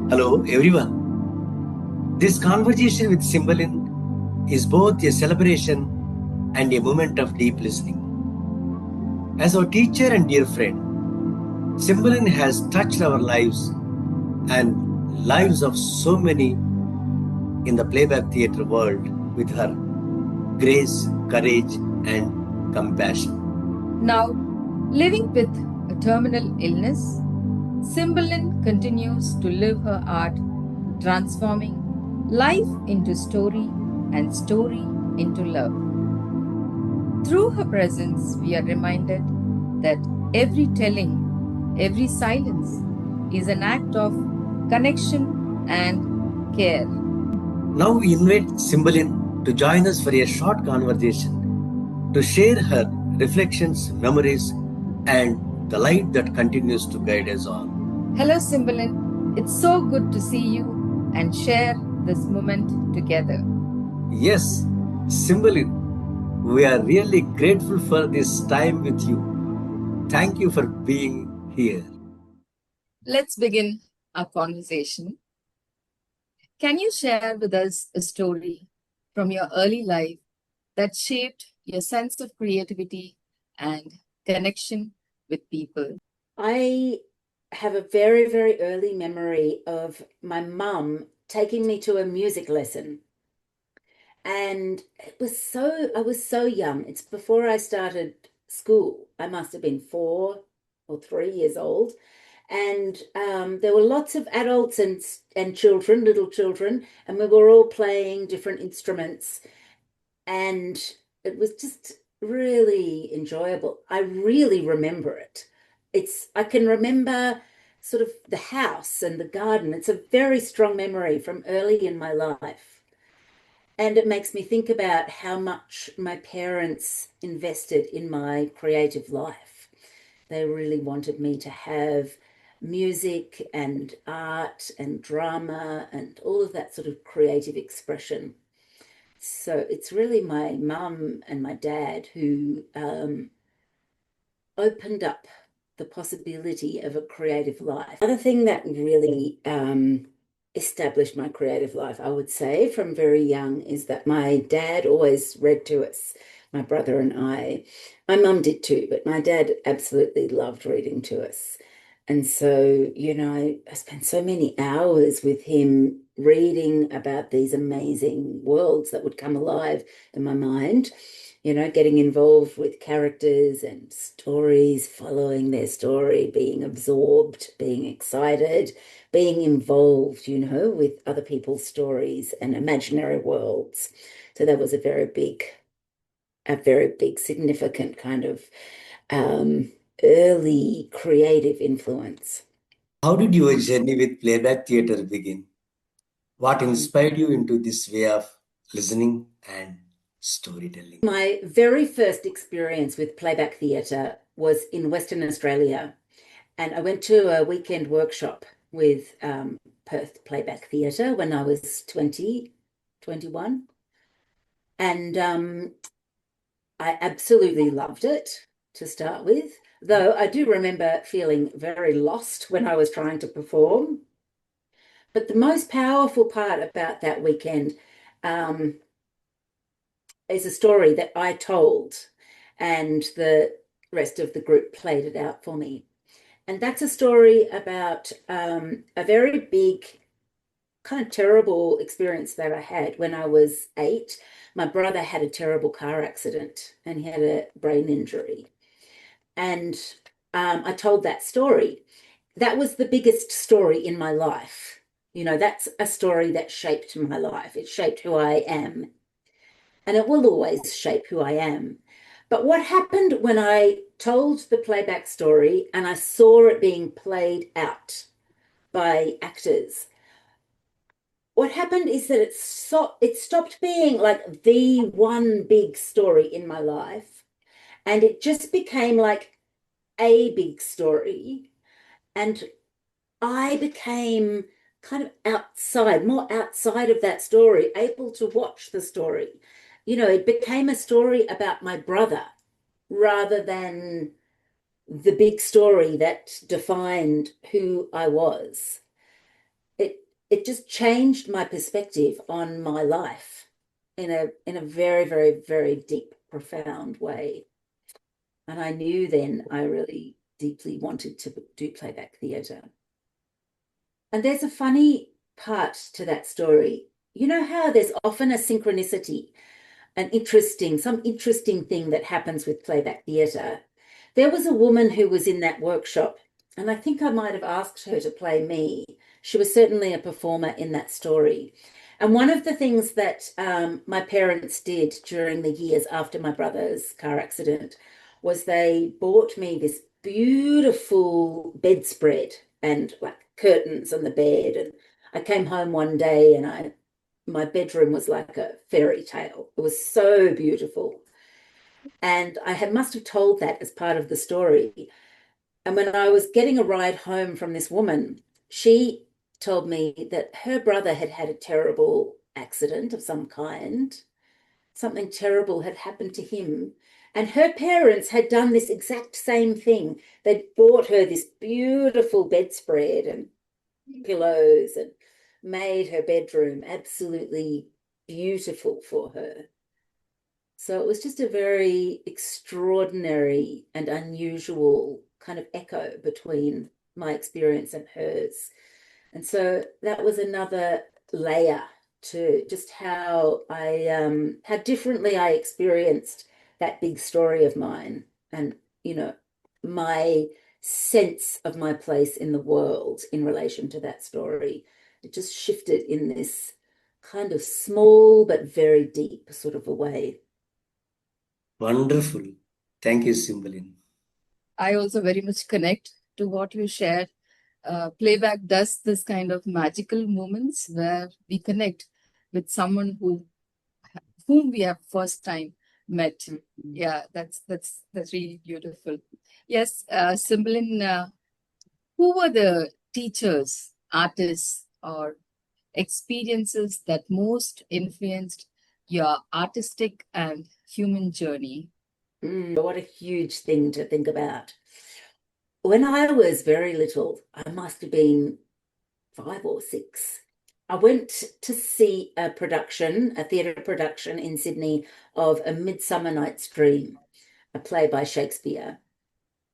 Hello, everyone. This conversation with Cymbeline is both a celebration and a moment of deep listening. As our teacher and dear friend, Cymbeline has touched our lives and lives of so many in the playback theatre world with her grace, courage, and compassion. Now, living with a terminal illness, Cymbeline continues to live her art, transforming life into story and story into love. Through her presence, we are reminded that every telling, every silence is an act of connection and care. Now we invite Cymbeline to join us for a short conversation to share her reflections, memories, and the light that continues to guide us all. Hello, Cymbeline. It's so good to see you and share this moment together. Yes, Cymbeline, we are really grateful for this time with you. Thank you for being here. Let's begin our conversation. Can you share with us a story from your early life that shaped your sense of creativity and connection with people? I have a very, very early memory of my mum taking me to a music lesson. And I was so young. It's before I started school. I must have been 4 or 3 years old. And there were lots of adults and children, little children, and we were all playing different instruments. And it was just really enjoyable. I really remember it. I can remember sort of the house and the garden. It's a very strong memory from early in my life. And it makes me think about how much my parents invested in my creative life. They really wanted me to have music and art and drama and all of that sort of creative expression. So it's really my mum and my dad who opened up the possibility of a creative life. Another thing that really established my creative life, I would say, from very young, is that my dad always read to us, my brother and I. My mum did too, but my dad absolutely loved reading to us. And so, I spent so many hours with him reading about these amazing worlds that would come alive in my mind, getting involved with characters and stories, following their story, being absorbed, being excited, being involved, with other people's stories and imaginary worlds. So that was a very big, significant kind of early creative influence. How did your journey with playback theatre begin? What inspired you into this way of listening and storytelling? My very first experience with playback theatre was in Western Australia, and I went to a weekend workshop with Perth Playback Theatre when I was 20, 21. And I absolutely loved it to start with, though I do remember feeling very lost when I was trying to perform. But the most powerful part about that weekend is a story that I told, and the rest of the group played it out for me. And that's a story about a very big, kind of terrible experience that I had when I was 8. My brother had a terrible car accident and he had a brain injury. And I told that story. That was the biggest story in my life. That's a story that shaped my life. It shaped who I am. And it will always shape who I am. But what happened when I told the playback story and I saw it being played out by actors, what happened is that it stopped being like the one big story in my life, and it just became like a big story. And I became kind of more outside of that story, able to watch the story. It became a story about my brother rather than the big story that defined who I was. It it just changed my perspective on my life in a very, very, very deep, profound way. And I knew then I really deeply wanted to do playback theatre. And there's a funny part to that story. You know how there's often a synchronicity, some interesting thing that happens with playback theatre. There was a woman who was in that workshop, and I think I might have asked her to play me. She was certainly a performer in that story. And one of the things that my parents did during the years after my brother's car accident was they bought me this beautiful bedspread and like curtains on the bed. And I came home one day and my bedroom was like a fairy tale. It was so beautiful. And must have told that as part of the story. And when I was getting a ride home from this woman, she told me that her brother had had a terrible accident of some kind. Something terrible had happened to him. And her parents had done this exact same thing. They'd bought her this beautiful bedspread and pillows and made her bedroom absolutely beautiful for her. So it was just a very extraordinary and unusual kind of echo between my experience and hers. And so that was another layer to just how how differently I experienced that big story of mine, and my sense of my place in the world in relation to that story. It just shifted in this kind of small but very deep sort of a way. Wonderful. Thank you, Cymbeline. I also very much connect to what you shared. Playback does this kind of magical moments where we connect with someone whom we have first time met. Yeah, that's really beautiful. Yes, Cymbeline, who were the teachers, artists, or experiences that most influenced your artistic and human journey? What a huge thing to think about. When I was very little, I must have been 5 or 6. I went to see a theatre production in Sydney of A Midsummer Night's Dream, a play by Shakespeare.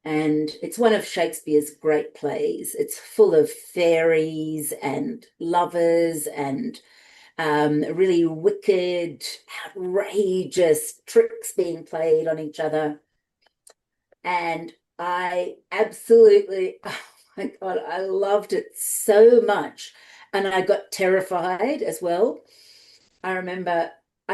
And it's one of Shakespeare's great plays. It's full of fairies and lovers and really wicked, outrageous tricks being played on each other. And I absolutely, oh my God, I loved it so much. And I got terrified as well. I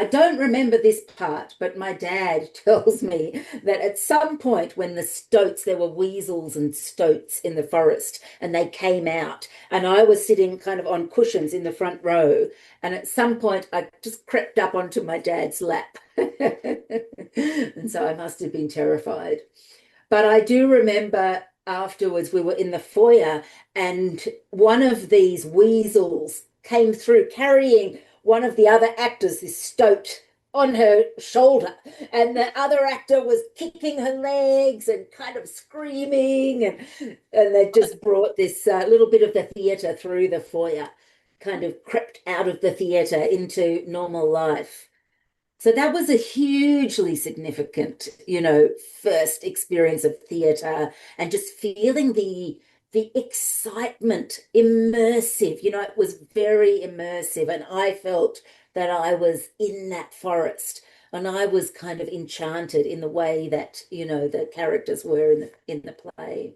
don't remember this part, but my dad tells me that at some point when there were weasels and stoats in the forest and they came out and I was sitting kind of on cushions in the front row. And at some point I just crept up onto my dad's lap. And so I must have been terrified. But I do remember afterwards we were in the foyer and one of these weasels came through carrying one of the other actors, this stoat, on her shoulder. And the other actor was kicking her legs and kind of screaming. And they just brought this little bit of the theatre through the foyer, kind of crept out of the theatre into normal life. So that was a hugely significant, first experience of theatre, and just feeling the excitement, immersive, it was very immersive. And I felt that I was in that forest and I was kind of enchanted in the way that, the characters were in the play.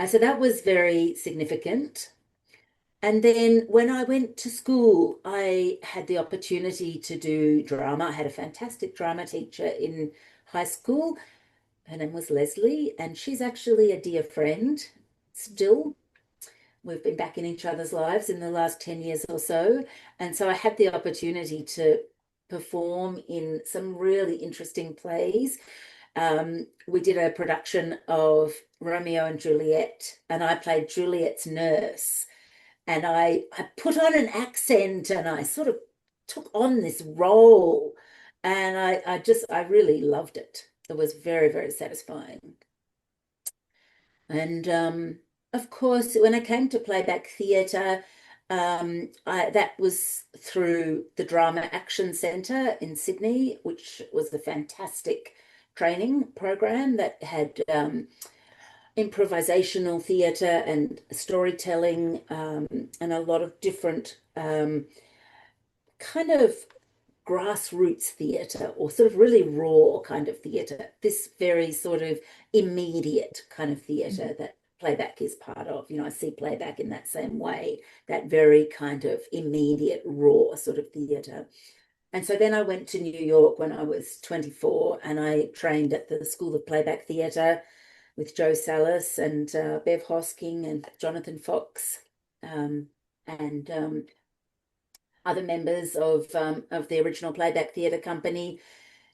So that was very significant. And then when I went to school, I had the opportunity to do drama. I had a fantastic drama teacher in high school. Her name was Leslie, and she's actually a dear friend still. We've been back in each other's lives in the last 10 years or so. And so I had the opportunity to perform in some really interesting plays. We did a production of Romeo and Juliet, and I played Juliet's nurse. And I put on an accent and I sort of took on this role. And I really loved it. It was very, very satisfying. And of course, when I came to playback theatre, That was through the Drama Action Centre in Sydney, which was a fantastic training program that had improvisational theatre and storytelling, and a lot of different kind of grassroots theatre, or sort of really raw kind of theatre, this very sort of immediate kind of theatre that playback is part of. I see playback in that same way, that very kind of immediate, raw sort of theatre. And so then I went to New York when I was 24, and I trained at the School of Playback Theatre with Joe Salas and Bev Hosking and Jonathan Fox, and other members of the original Playback Theatre company,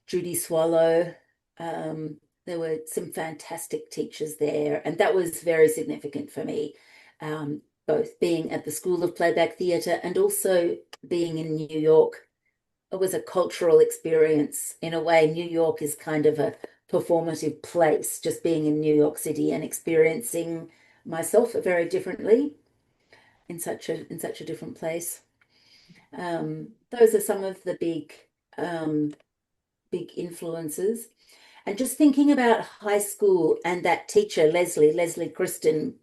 Judy Swallow. There were some fantastic teachers there, and that was very significant for me, both being at the School of Playback Theatre and also being in New York. It was a cultural experience. In a way, New York is kind of a performative place, just being in New York City and experiencing myself very differently in such a different place. Those are some of the big influences. And just thinking about high school and that teacher, Leslie Kristen,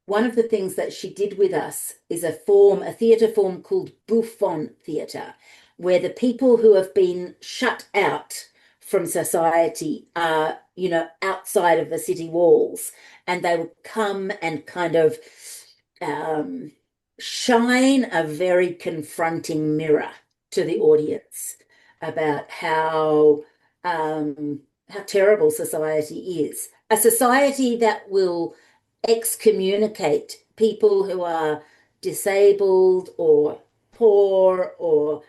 one of the things that she did with us is a theatre form called bouffon theatre, where the people who have been shut out from society are, outside of the city walls, and they will come and kind of shine a very confronting mirror to the audience about how terrible society is. A society that will excommunicate people who are disabled or poor or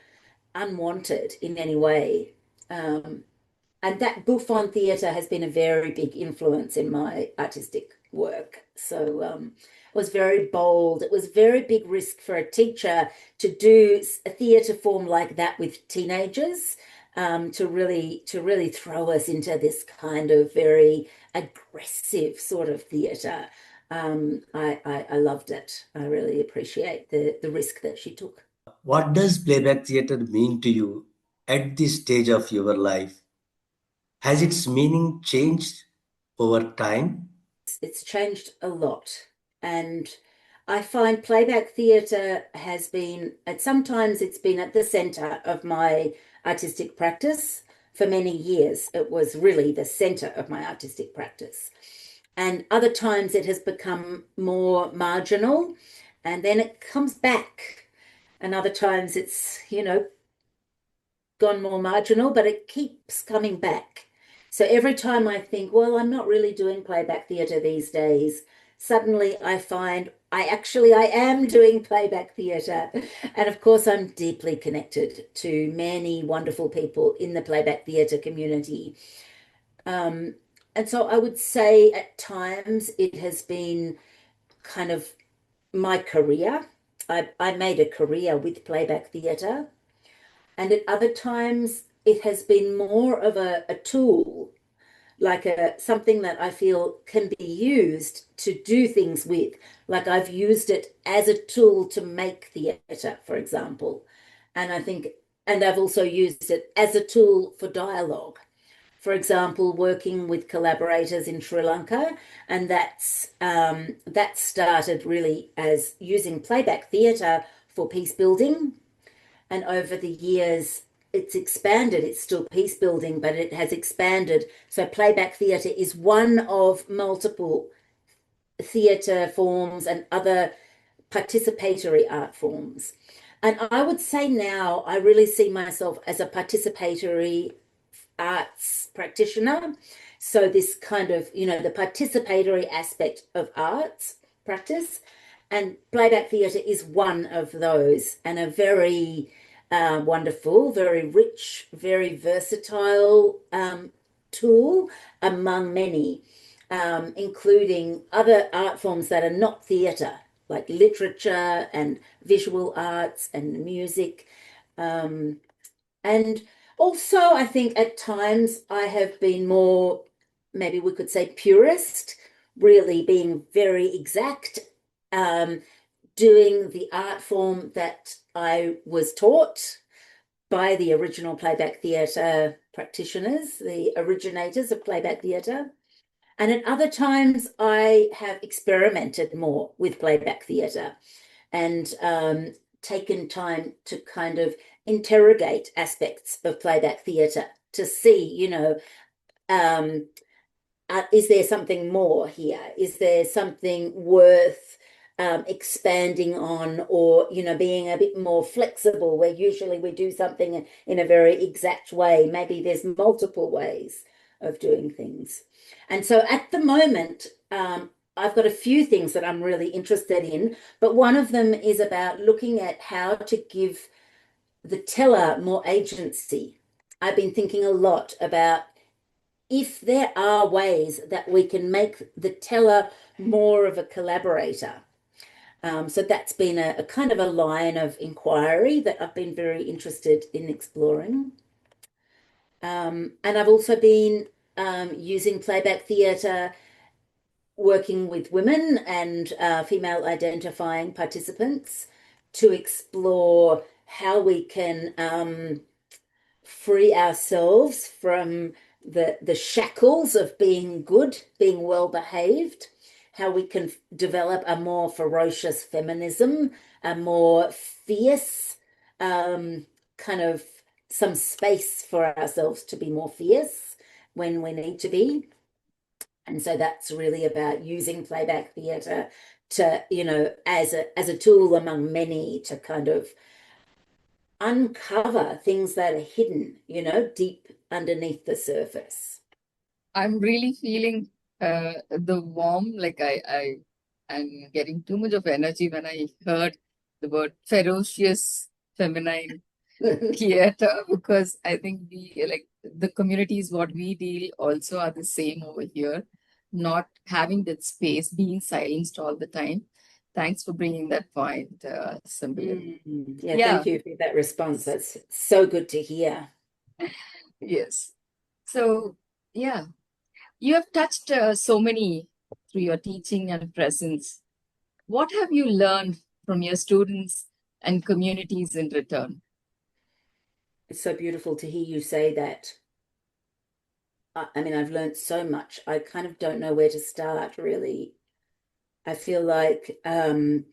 unwanted in any way. And that bouffon theatre has been a very big influence in my artistic work. So it was very bold. It was very big risk for a teacher to do a theatre form like that with teenagers, to really throw us into this kind of very aggressive sort of theatre. I loved it. I really appreciate the risk that she took. What does playback theatre mean to you at this stage of your life? Has its meaning changed over time? It's changed a lot. And I find playback theatre has been, sometimes it's been at the centre of my artistic practice. For many years, it was really the centre of my artistic practice. And other times it has become more marginal, and then it comes back. And other times it's, gone more marginal, but it keeps coming back. So every time I think, well, I'm not really doing playback theatre these days, suddenly I find I am doing playback theatre. And of course, I'm deeply connected to many wonderful people in the playback theatre community. And so I would say at times it has been kind of my career. I made a career with playback theatre. And at other times it has been more of a tool, like something that I feel can be used to do things with. Like I've used it as a tool to make theatre, for example. And I've also used it as a tool for dialogue. For example, working with collaborators in Sri Lanka, and that started really as using playback theatre for peace building. And over the years, it's expanded. It's still peace building, but it has expanded. So playback theatre is one of multiple theatre forms and other participatory art forms. And I would say now I really see myself as a participatory arts practitioner. So this kind of, the participatory aspect of arts practice, and playback theatre is one of those, and a very wonderful, very rich, very versatile tool among many, including other art forms that are not theatre, like literature and visual arts and music. And also, I think at times I have been more, maybe we could say purist, really being very exact, doing the art form that I was taught by the original Playback Theatre practitioners, the originators of Playback Theatre. And at other times, I have experimented more with Playback Theatre and taken time to kind of interrogate aspects of Playback Theatre to see, is there something more here? Is there something worth expanding on, or being a bit more flexible, where usually we do something in a very exact way? Maybe there's multiple ways of doing things. And so at the moment, I've got a few things that I'm really interested in, but one of them is about looking at how to give the teller more agency. I've been thinking a lot about if there are ways that we can make the teller more of a collaborator. So that's been a kind of a line of inquiry that I've been very interested in exploring. And I've also been using Playback Theatre, working with women and female identifying participants to explore how we can free ourselves from the shackles of being good, being well behaved, how we can develop a more ferocious feminism, a more fierce kind of some space for ourselves to be more fierce when we need to be. And so that's really about using Playback Theatre to, as a tool among many to kind of uncover things that are hidden, deep underneath the surface. I'm really feeling the warm, like I'm getting too much of energy when I heard the word ferocious feminine theater, because I think the communities what we deal also are the same over here, not having that space, being silenced all the time. Thanks for bringing that point, Cymbeline. Yeah, thank you for that response. That's so good to hear. Yes. So, yeah, you have touched so many through your teaching and presence. What have you learned from your students and communities in return? It's so beautiful to hear you say that. I mean, I've learned so much. I kind of don't know where to start, really. I feel like in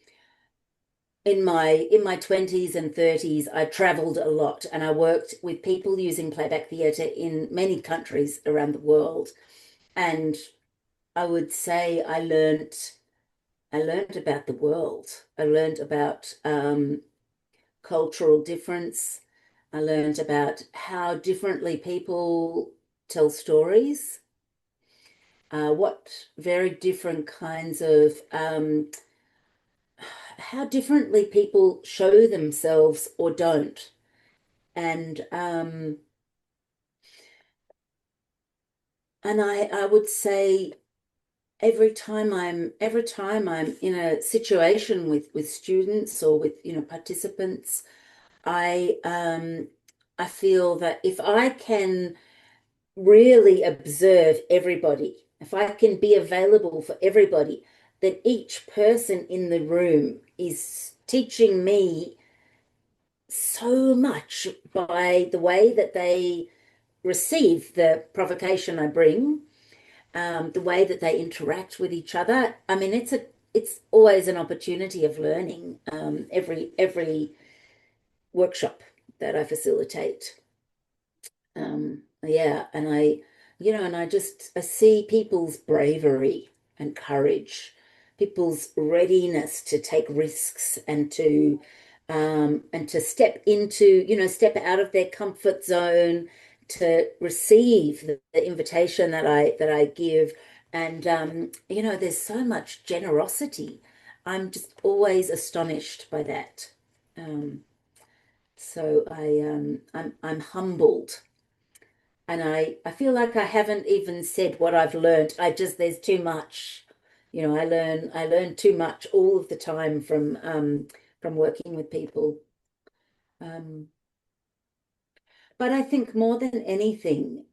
my 20s and 30s, I traveled a lot and I worked with people using Playback Theatre in many countries around the world. And I would say I learned about the world. I learned about cultural difference. I learned about how differently people tell stories, what very different kinds of how differently people show themselves or don't. And I would say every time I'm in a situation with students or with participants, I feel that if I can really observe everybody, if I can be available for everybody, that each person in the room is teaching me so much by the way that they receive the provocation I bring, the way that they interact with each other. I mean, it's always an opportunity of learning, every workshop that I facilitate. Yeah, and I see people's bravery and courage, people's readiness to take risks and to step out of their comfort zone to receive the invitation that I give. And there's so much generosity. I'm just always astonished by that. So I'm humbled, and I feel like I haven't even said what I've learned. There's too much. I learn too much all of the time from working with people. But I think more than anything,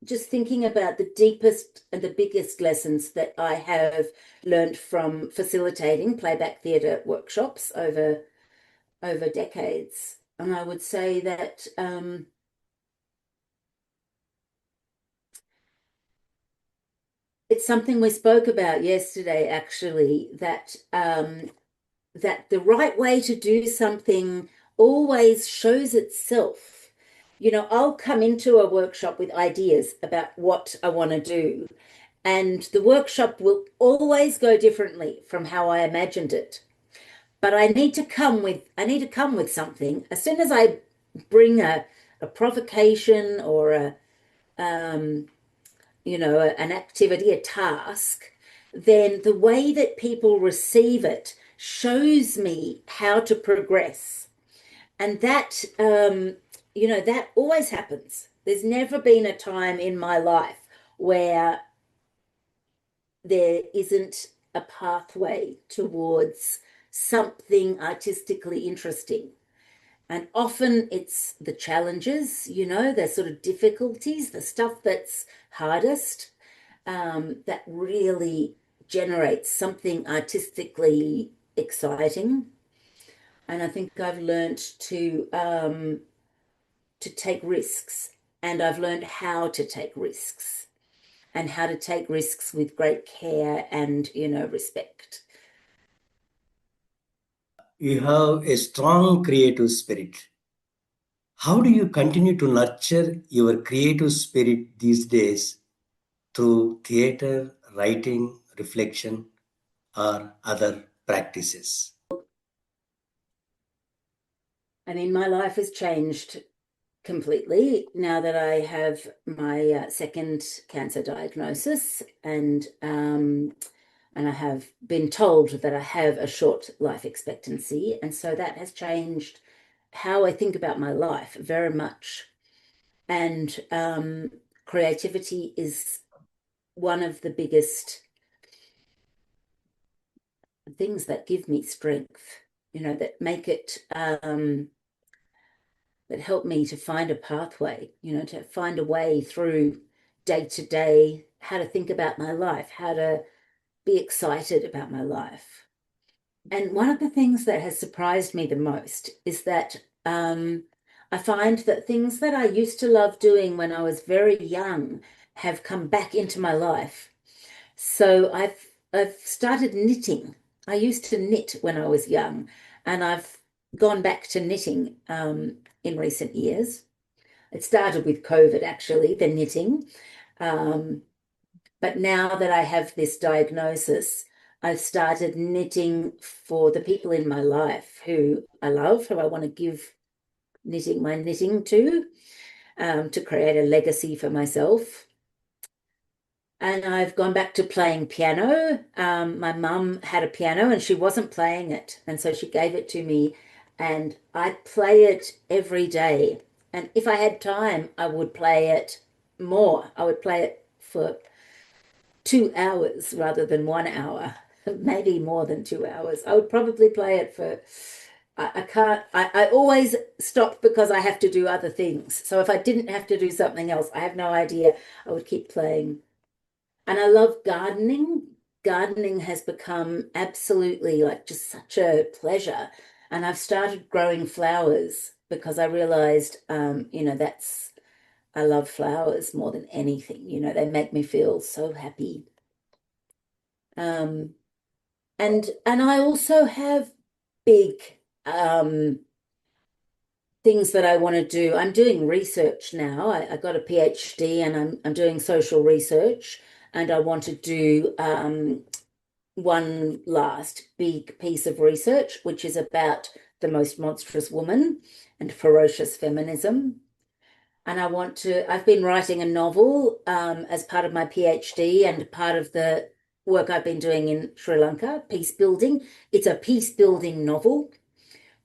just thinking about the deepest and the biggest lessons that I have learned from facilitating playback theatre workshops over decades. And I would say that it's something we spoke about yesterday, actually, that that the right way to do something always shows itself. You know, I'll come into a workshop with ideas about what I want to do, and the workshop will always go differently from how I imagined it. But I need to come with something. As soon as I bring a provocation or a you know, an activity, a task, then the way that people receive it shows me how to progress. And that, you know, that always happens. There's never been a time in my life where there isn't a pathway towards something artistically interesting. And often it's the challenges, you know, the sort of difficulties, the stuff that's hardest, that really generates something artistically exciting. And I think I've learned to take risks, and I've learned how to take risks, and how to take risks with great care and, you know, respect. You have a strong creative spirit. How do you continue to nurture your creative spirit these days through theater, writing, reflection, or other practices? I mean, my life has changed completely now that I have my second cancer diagnosis, and I have been told that I have a short life expectancy, and so that has changed how I think about my life very much. And creativity is one of the biggest things that give me strength, you know, that make it that help me to find a pathway, you know, to find a way through day to day, how to think about my life, how to be excited about my life. And one of the things that has surprised me the most is that I find that things that I used to love doing when I was very young have come back into my life. So I've started knitting. I used to knit when I was young, and I've gone back to knitting in recent years. It started with COVID, actually, the knitting. Um, but now that I have this diagnosis, I've started knitting for the people in my life who I love, who I want to give knitting, my knitting to create a legacy for myself. And I've gone back to playing piano. My mum had a piano and she wasn't playing it. And so she gave it to me, and I play it every day. And if I had time, I would play it more. I would play it for 2 hours rather than 1 hour, maybe more than 2 hours. I would probably play it for, I can't, I always stop because I have to do other things. So if I didn't have to do something else, I have no idea, I would keep playing. And I love gardening. Gardening has become absolutely like just such a pleasure. And I've started growing flowers because I realized, you know, I love flowers more than anything. You know, they make me feel so happy. Um, and I also have big things that I want to do. I'm doing research now. I got a PhD and I'm doing social research, and I want to do one last big piece of research, which is about the most monstrous woman and ferocious feminism. And I've been writing a novel as part of my PhD and part of the work I've been doing in Sri Lanka, peace building. It's a peace building novel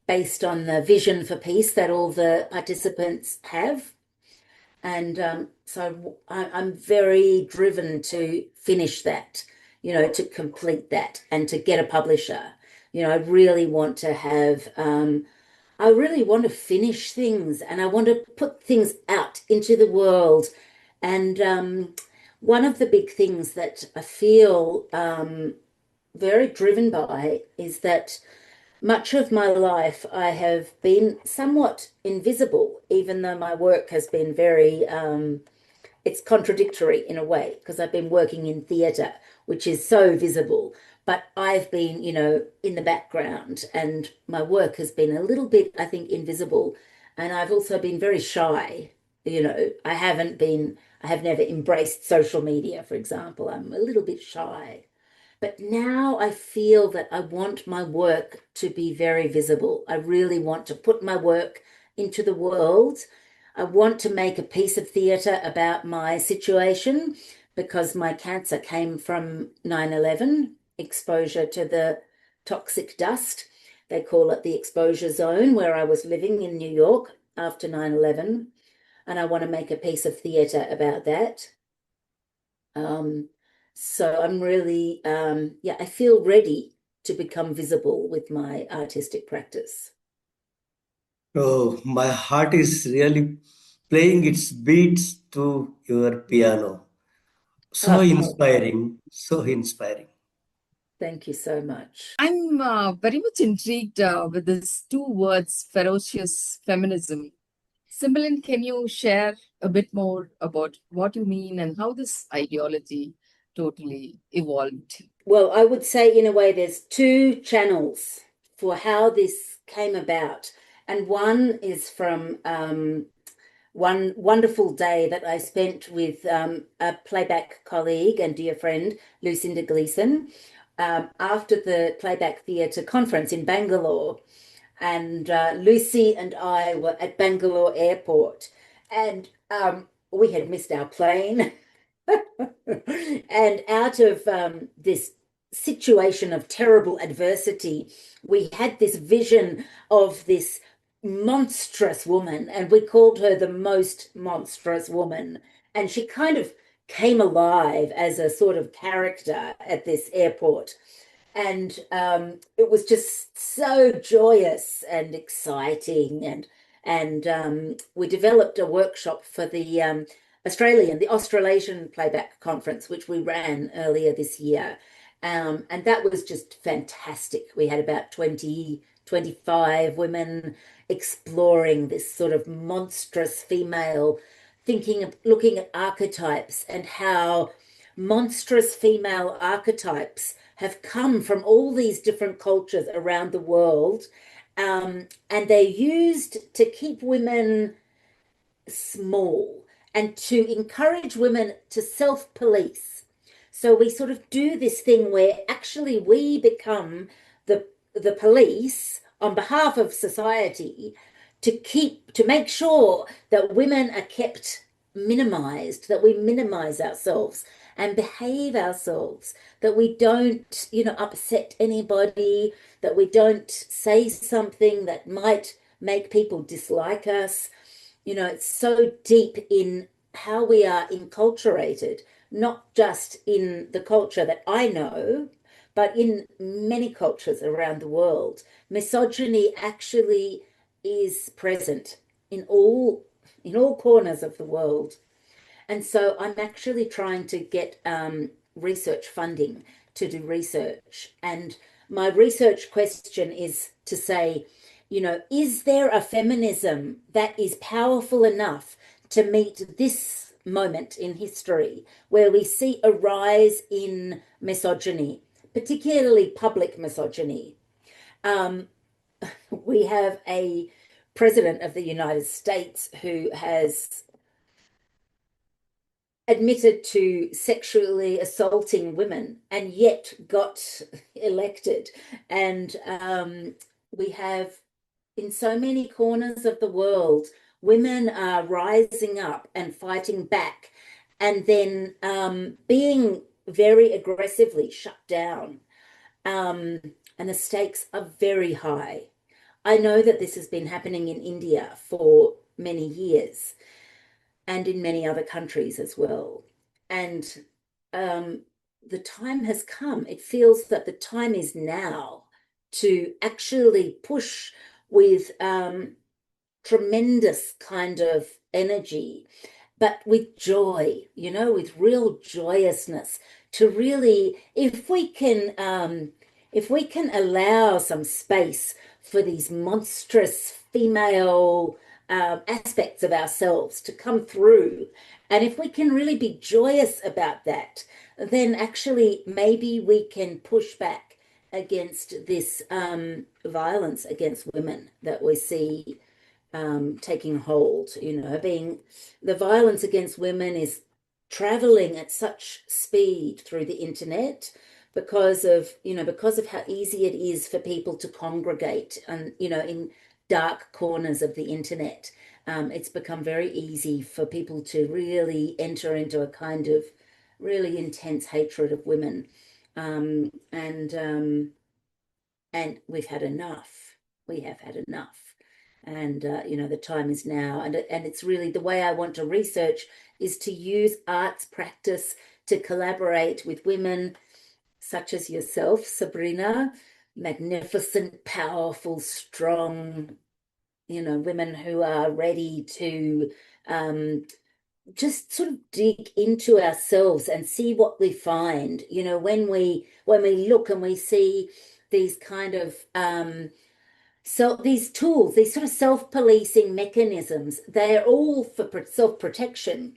based on the vision for peace that all the participants have. And so I'm very driven to finish that, you know, to complete that and to get a publisher. You know, I really want to have, I really want to finish things, and I want to put things out into the world And one of the big things that I feel very driven by is that much of my life I have been somewhat invisible, even though my work has been very, it's contradictory in a way, because I've been working in theatre, which is so visible, but I've been, in the background, and my work has been a little bit, I think, invisible. And I've also been very shy. I have never embraced social media, for example. I'm a little bit shy. But now I feel that I want my work to be very visible. I really want to put my work into the world. I want to make a piece of theatre about my situation because my cancer came from 9/11, exposure to the toxic dust. They call it the exposure zone where I was living in New York after 9/11. And I want to make a piece of theatre about that. So I'm really, I feel ready to become visible with my artistic practice. Oh, my heart is really playing its beats to your piano. So Oh, inspiring, so inspiring. thank you so much. I'm very much intrigued with these two words, ferocious feminism. Cymbeline, can you share a bit more about what you mean and how this ideology totally evolved? Well, I would say in a way there's two channels for how this came about. And one is from one wonderful day that I spent with a playback colleague and dear friend, Lucinda Gleeson, after the Playback Theatre conference in Bangalore. And Lucy and I were at Bangalore Airport, and we had missed our plane. And out of this situation of terrible adversity, we had this vision of this monstrous woman, and we called her the most monstrous woman. And she kind of came alive as a sort of character at this airport. And it was just so joyous and exciting. And we developed a workshop for the Australasian Playback Conference, which we ran earlier this year. And that was just fantastic. We had about 20, 25 women exploring this sort of monstrous female, looking at archetypes and how monstrous female archetypes have come from all these different cultures around the world. And they're used to keep women small and to encourage women to self-police. So we sort of do this thing where actually we become the police on behalf of society to make sure that women are kept minimized, that we minimize ourselves and behave ourselves, that we don't, upset anybody, that we don't say something that might make people dislike us. It's so deep in how we are enculturated, not just in the culture that I know, but in many cultures around the world. Misogyny actually is present in all corners of the world. And so I'm actually trying to get research funding to do research. And my research question is to say, is there a feminism that is powerful enough to meet this moment in history where we see a rise in misogyny, particularly public misogyny? We have a president of the United States who has admitted to sexually assaulting women and yet got elected. And we have, in so many corners of the world, women are rising up and fighting back and then being very aggressively shut down. And the stakes are very high. I know that this has been happening in India for many years and in many other countries as well. And the time has come. It feels that the time is now to actually push with tremendous kind of energy but with joy, with real joyousness, to really, if we can allow some space for these monstrous female aspects of ourselves to come through, and if we can really be joyous about that, then actually maybe we can push back against this violence against women that we see taking hold. Being the violence against women is traveling at such speed through the internet because of how easy it is for people to congregate and in dark corners of the internet. It's become very easy for people to really enter into a kind of really intense hatred of women, and we've had enough. We have had enough. And the time is now. And it's really the way I want to research is to use arts practice to collaborate with women such as yourself, Sabrina, magnificent, powerful, strong, women who are ready to just sort of dig into ourselves and see what we find. When we look and we see these kind of so these tools, these sort of self-policing mechanisms, they're all for self-protection.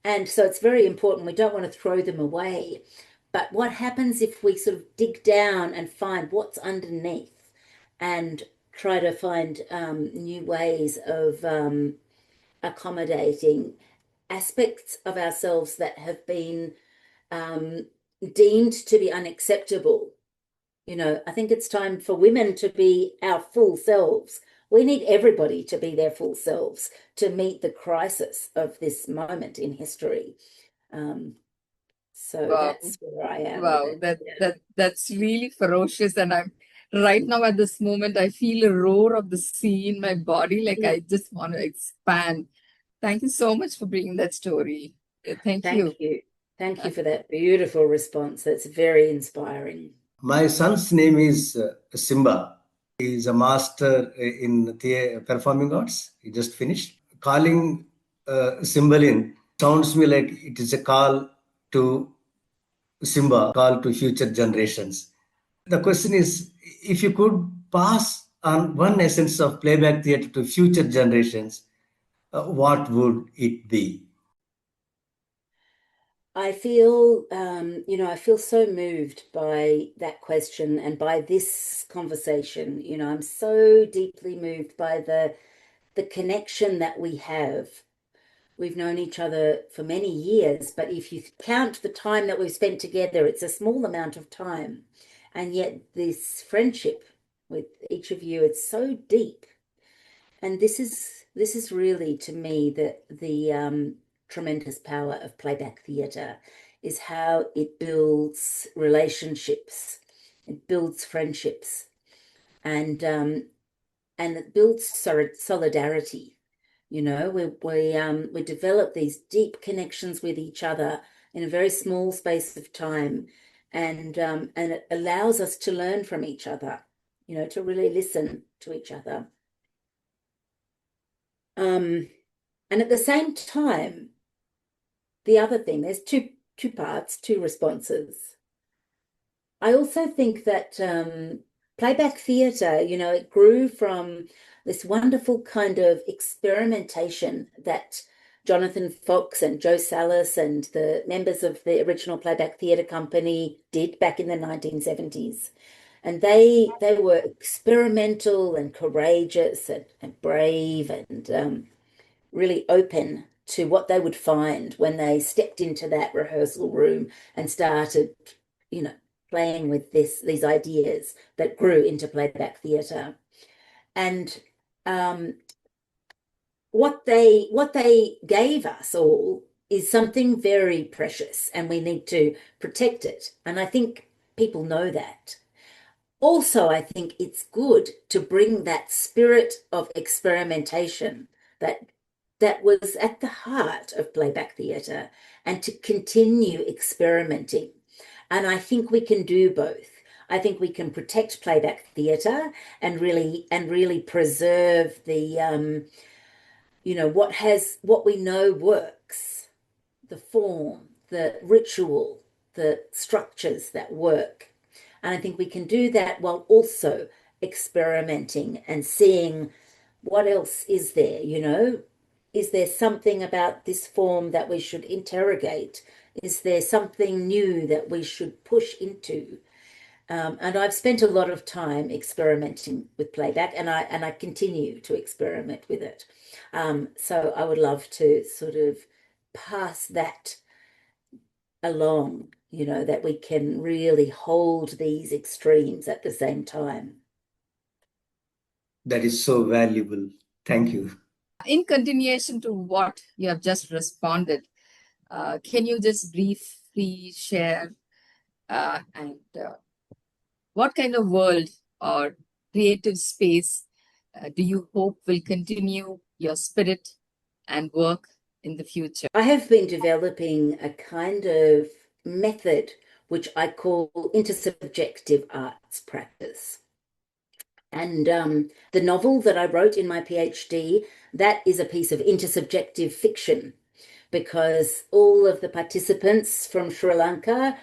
And so it's very important. We don't want to throw them away. But what happens if we sort of dig down and find what's underneath and try to find new ways of accommodating aspects of ourselves that have been deemed to be unacceptable? I think it's time for women to be our full selves. We need everybody to be their full selves to meet the crisis of this moment in history. So Wow. that's where I am Wow, with it. that's really ferocious. And I'm right now at this moment, I feel a roar of the sea in my body. Like I just want to expand. Thank you so much for bringing that story. Thank you. Thank you. Thank you for that beautiful response. That's very inspiring. My son's name is Simba. He's a master in performing arts. He just finished. Calling Cymbeline sounds me like it is a call to Simba, call to future generations. The question is, if you could pass on one essence of playback theatre to future generations, what would it be? I feel, I feel so moved by that question and by this conversation. I'm so deeply moved by the connection that we have. We've known each other for many years, but if you count the time that we've spent together, it's a small amount of time. And yet this friendship with each of you, it's so deep. And this is really, to me, the tremendous power of playback theatre, is how it builds relationships, it builds friendships, and it builds solidarity. We develop these deep connections with each other in a very small space of time, and it allows us to learn from each other. To really listen to each other. And at the same time, the other thing, there's two parts, two responses. I also think that playback theatre, it grew from this wonderful kind of experimentation that Jonathan Fox and Joe Salas and the members of the original Playback Theatre Company did back in the 1970s. And they were experimental and courageous and brave and really open to what they would find when they stepped into that rehearsal room and started, playing with these ideas that grew into playback theatre. And what they gave us all is something very precious, and we need to protect it. And I think people know that. Also, I think it's good to bring that spirit of experimentation that was at the heart of playback theatre, and to continue experimenting. And I think we can do both. I think we can protect playback theatre and really preserve what we know works, the form, the ritual, the structures that work. And I think we can do that while also experimenting and seeing what else is there, Is there something about this form that we should interrogate? Is there something new that we should push into? And I've spent a lot of time experimenting with playback, and I continue to experiment with it. So I would love to sort of pass that along, that we can really hold these extremes at the same time. That is so valuable. Thank you. In continuation to what you have just responded, can you just briefly share what kind of world or creative space do you hope will continue your spirit and work in the future? I have been developing a kind of method which I call intersubjective arts practice. And the novel that I wrote in my PhD, that is a piece of intersubjective fiction, because all of the participants from Sri Lanka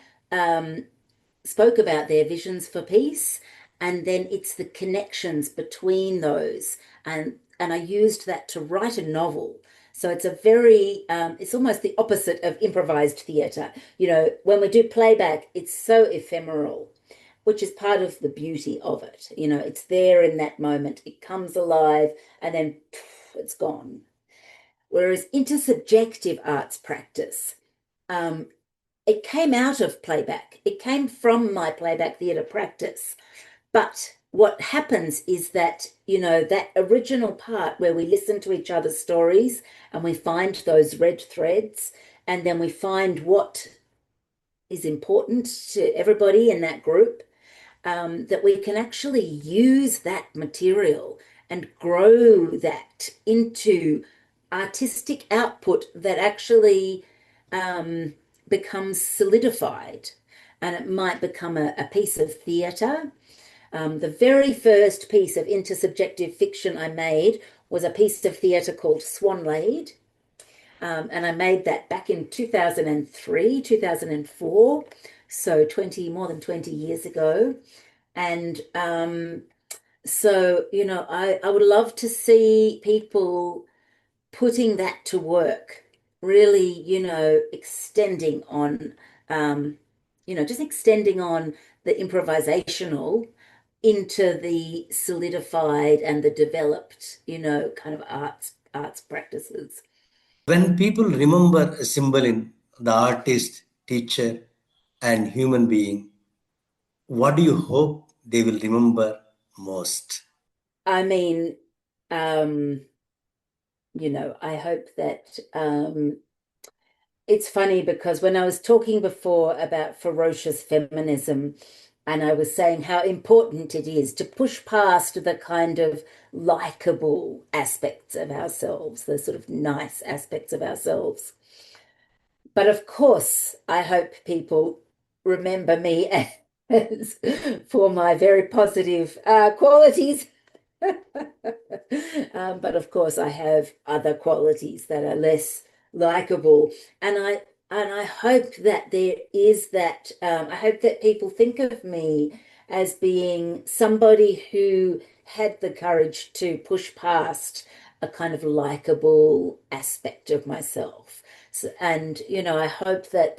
spoke about their visions for peace, and then it's the connections between those, and I used that to write a novel. So it's a very it's almost the opposite of improvised theatre. When we do playback, it's so ephemeral, which is part of the beauty of it. It's there in that moment, it comes alive, and then it's gone. Whereas intersubjective arts practice, it came out of playback. It came from my playback theatre practice. But what happens is that, that original part where we listen to each other's stories and we find those red threads, and then we find what is important to everybody in that group, that we can actually use that material and grow that into artistic output that actually becomes solidified, and it might become a piece of theatre. The very first piece of intersubjective fiction I made was a piece of theatre called Swanlade. And I made that back in 2003, 2004, so more than 20 years ago. And so, I would love to see people putting that to work, really, extending on, just extending on the improvisational into the solidified and the developed, kind of arts practices. When people remember Cymbeline, the artist, teacher, and human being, what do you hope they will remember most? I mean, I hope that it's funny, because when I was talking before about ferocious feminism, and I was saying how important it is to push past the kind of likable aspects of ourselves, the sort of nice aspects of ourselves. But of course, I hope people remember me as for my very positive qualities. But of course, I have other qualities that are less likable, and I hope that there is that. I hope that people think of me as being somebody who had the courage to push past a kind of likable aspect of myself. So, and I hope that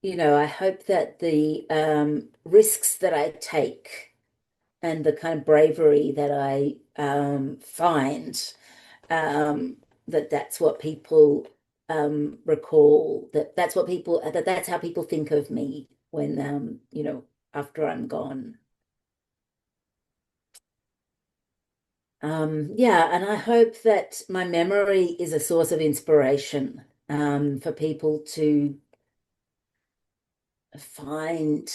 I hope that the risks that I take and the kind of bravery that I find, that's what people recall, that's how people think of me when, after I'm gone. Yeah, and I hope that my memory is a source of inspiration for people to find,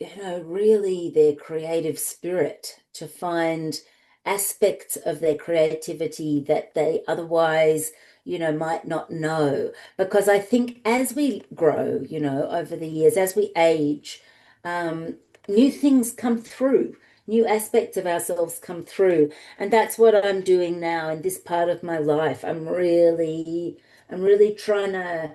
really their creative spirit, to find aspects of their creativity that they otherwise, might not know. Because I think as we grow, over the years, as we age, new things come through. new aspects of ourselves come through. And that's what I'm doing now in this part of my life. I'm really trying to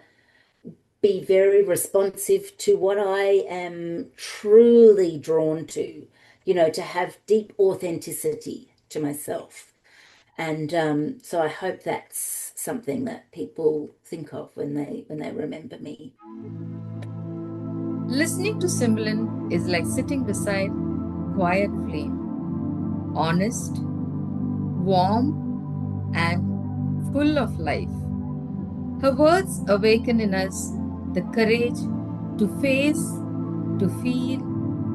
be very responsive to what I am truly drawn to, to have deep authenticity to myself. And so I hope that's something that people think of when they remember me. Listening to Cymbeline is like sitting beside a quiet flame, honest, warm, and full of life. Her words awaken in us the courage to face, to feel,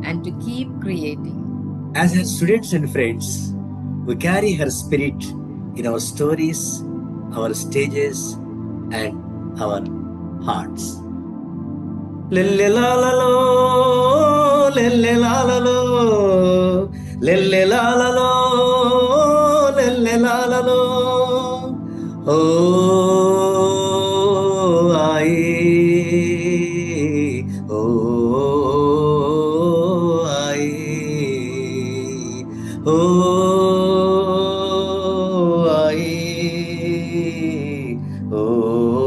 and to keep creating. As her students and friends, we carry her spirit in our stories, our stages, and our hearts. Lele la la lo, lele la la lo, lele la la lo, lele la la lo. Oh, aye, oh, aye, oh, aye, oh.